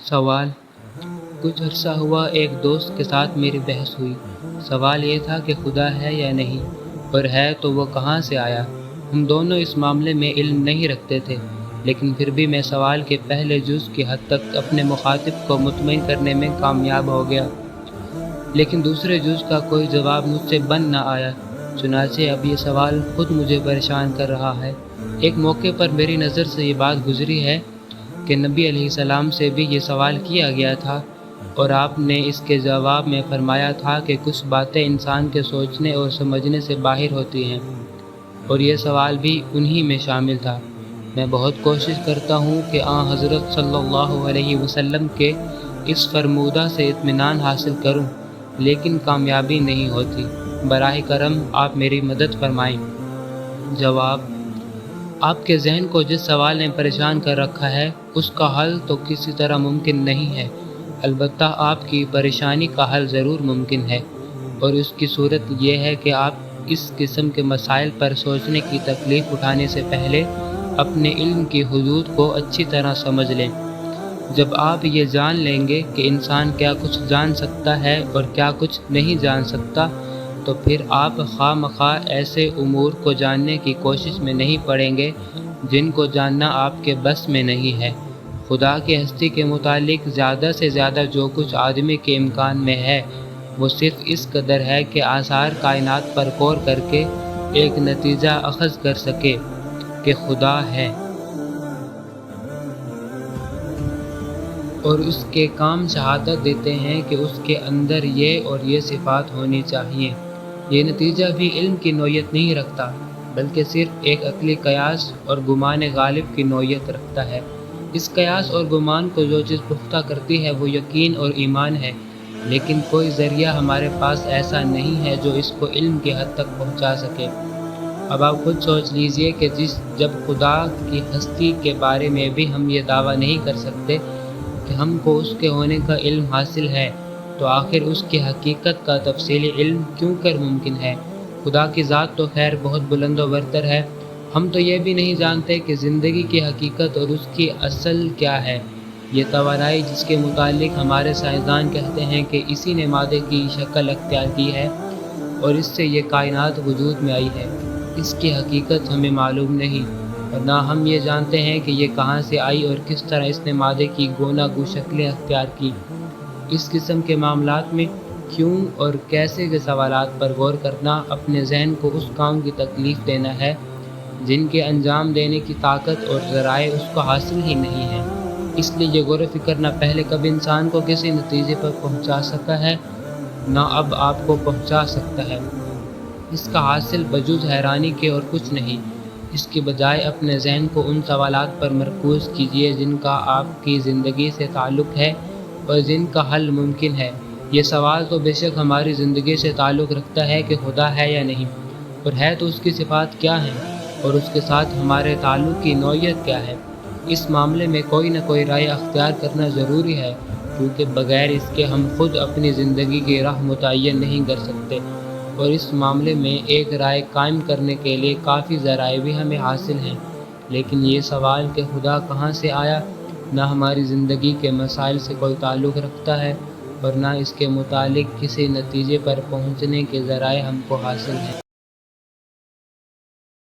سوال: کچھ عرصہ ہوا ایک دوست کے ساتھ میری بحث ہوئی۔ سوال یہ تھا کہ خدا ہے یا نہیں، اور ہے تو وہ کہاں سے آیا۔ ہم دونوں اس معاملے میں علم نہیں رکھتے تھے، لیکن پھر بھی میں سوال کے پہلے جز کی حد تک اپنے مخاطب کو مطمئن کرنے میں کامیاب ہو گیا، لیکن دوسرے جز کا کوئی جواب مجھ سے بن نہ آیا۔ چنانچہ اب یہ سوال خود مجھے پریشان کر رہا ہے۔ ایک موقع پر میری نظر سے یہ بات گزری ہے کہ نبی علیہ السلام سے بھی یہ سوال کیا گیا تھا، اور آپ نے اس کے جواب میں فرمایا تھا کہ کچھ باتیں انسان کے سوچنے اور سمجھنے سے باہر ہوتی ہیں، اور یہ سوال بھی انہی میں شامل تھا۔ میں بہت کوشش کرتا ہوں کہ آن حضرت صلی اللہ علیہ وسلم کے اس فرمودہ سے اطمینان حاصل کروں، لیکن کامیابی نہیں ہوتی۔ براہ کرم آپ میری مدد فرمائیں۔ جواب: آپ کے ذہن کو جس سوال نے پریشان کر رکھا ہے، اس کا حل تو کسی طرح ممکن نہیں ہے، البتہ آپ کی پریشانی کا حل ضرور ممکن ہے، اور اس کی صورت یہ ہے کہ آپ اس قسم کے مسائل پر سوچنے کی تکلیف اٹھانے سے پہلے اپنے علم کی حدود کو اچھی طرح سمجھ لیں۔ جب آپ یہ جان لیں گے کہ انسان کیا کچھ جان سکتا ہے اور کیا کچھ نہیں جان سکتا، تو پھر آپ خواہ مخواہ ایسے امور کو جاننے کی کوشش میں نہیں پڑیں گے جن کو جاننا آپ کے بس میں نہیں ہے۔ خدا کی ہستی کے متعلق زیادہ سے زیادہ جو کچھ آدمی کے امکان میں ہے، وہ صرف اس قدر ہے کہ آثار کائنات پر غور کر کے ایک نتیجہ اخذ کر سکے کہ خدا ہے، اور اس کے کام شہادت دیتے ہیں کہ اس کے اندر یہ اور یہ صفات ہونی چاہیے۔ یہ نتیجہ بھی علم کی نوعیت نہیں رکھتا، بلکہ صرف ایک عقلی قیاس اور گمان غالب کی نوعیت رکھتا ہے۔ اس قیاس اور گمان کو جو چیز پختہ کرتی ہے وہ یقین اور ایمان ہے، لیکن کوئی ذریعہ ہمارے پاس ایسا نہیں ہے جو اس کو علم کی حد تک پہنچا سکے۔ اب آپ خود سوچ لیجئے کہ جب خدا کی ہستی کے بارے میں بھی ہم یہ دعویٰ نہیں کر سکتے کہ ہم کو اس کے ہونے کا علم حاصل ہے، تو آخر اس کی حقیقت کا تفصیلی علم کیوں کر ممکن ہے؟ خدا کی ذات تو خیر بہت بلند و برتر ہے، ہم تو یہ بھی نہیں جانتے کہ زندگی کی حقیقت اور اس کی اصل کیا ہے۔ یہ توانائی جس کے متعلق ہمارے سائنسدان کہتے ہیں کہ اسی نے مادے کی شکل اختیار کی ہے اور اس سے یہ کائنات وجود میں آئی ہے، اس کی حقیقت ہمیں معلوم نہیں، اور نہ ہم یہ جانتے ہیں کہ یہ کہاں سے آئی اور کس طرح اس نے مادے کی گوناگو شکلیں اختیار کی۔ اس قسم کے معاملات میں کیوں اور کیسے کے سوالات پر غور کرنا اپنے ذہن کو اس کام کی تکلیف دینا ہے جن کے انجام دینے کی طاقت اور ذرائع اس کو حاصل ہی نہیں ہیں۔ اس لیے یہ غور و فکر نہ پہلے کبھی انسان کو کسی نتیجے پر پہنچا سکا ہے، نہ اب آپ کو پہنچا سکتا ہے۔ اس کا حاصل بجز حیرانی کے اور کچھ نہیں۔ اس کی بجائے اپنے ذہن کو ان سوالات پر مرکوز کیجیے جن کا آپ کی زندگی سے تعلق ہے اور جن کا حل ممکن ہے۔ یہ سوال تو بے شک ہماری زندگی سے تعلق رکھتا ہے کہ خدا ہے یا نہیں، اور ہے تو اس کی صفات کیا ہیں، اور اس کے ساتھ ہمارے تعلق کی نوعیت کیا ہے۔ اس معاملے میں کوئی نہ کوئی رائے اختیار کرنا ضروری ہے، کیونکہ بغیر اس کے ہم خود اپنی زندگی کی راہ متعین نہیں کر سکتے، اور اس معاملے میں ایک رائے قائم کرنے کے لیے کافی ذرائع بھی ہمیں حاصل ہیں، لیکن یہ سوال کہ خدا کہاں سے آیا نہ ہماری زندگی کے مسائل سے کوئی تعلق رکھتا ہے، اور نہ اس کے متعلق کسی نتیجے پر پہنچنے کے ذرائع ہم کو حاصل ہیں۔